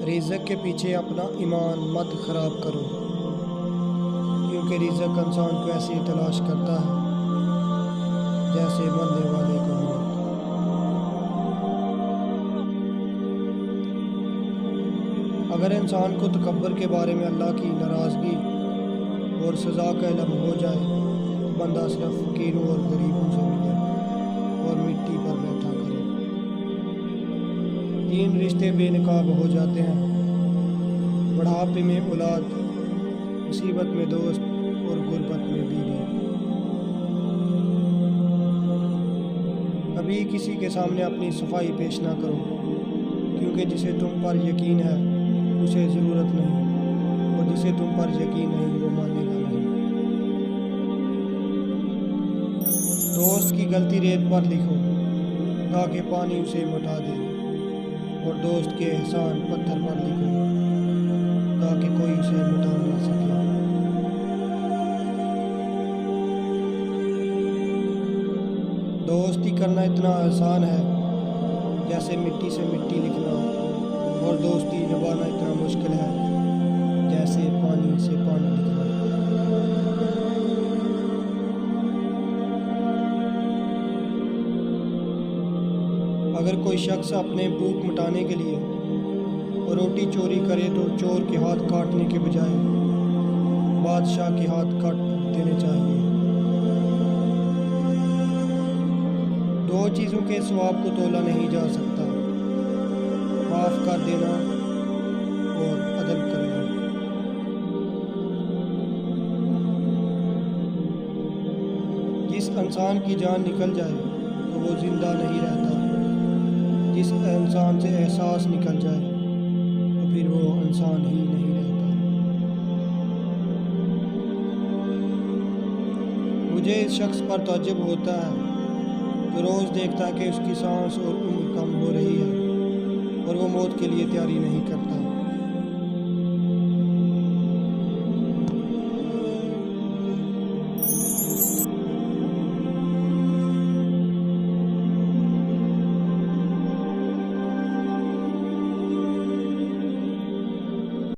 रिज़्क़ के पीछे अपना ईमान मत ख़राब करो, क्योंकि रिज़्क़ इंसान को ऐसे तलाश करता है जैसे मरने वाले को मौत। अगर इंसान को तकब्बुर के बारे में अल्लाह की नाराज़गी और सज़ा का इल्म हो जाए तो बंदा सिर्फ फ़कीरों और गरीबों से मिले और मिट्टी पर बैठा करे। 3 रिश्ते बेनकाब हो जाते हैं: बुढ़ापे में औलाद, मुसीबत में दोस्त और गुर्बत में बीवी। कभी किसी के सामने अपनी सफाई पेश ना करो, क्योंकि जिसे तुम पर यकीन है उसे ज़रूरत नहीं, और जिसे तुम पर यकीन नहीं वो मानेगा नहीं। दोस्त की गलती रेत पर लिखो ताकि पानी उसे मिटा दे, और दोस्त के एहसान पत्थर पर लिखो ताकि कोई उसे मिटा ना सके। दोस्ती करना इतना आसान है जैसे मिट्टी से मिट्टी लिखना, और दोस्ती निभाना इतना मुश्किल है जैसे पानी से पानी लिखना। अगर कोई शख्स अपने भूख मिटाने के लिए रोटी चोरी करे तो चोर के हाथ काटने के बजाय बादशाह के हाथ काट देने चाहिए। 2 चीज़ों के सवाब को तोला नहीं जा सकता: माफ़ कर देना और अदल करना। जिस इंसान की जान निकल जाए तो वो जिंदा नहीं रहता। जिस इंसान से एहसास निकल जाए तो फिर वो इंसान ही नहीं रहता। मुझे इस शख्स पर ताज्जुब होता है जो रोज़ देखता है कि उसकी सांस और उम्र कम हो रही है और वो मौत के लिए तैयारी नहीं करता।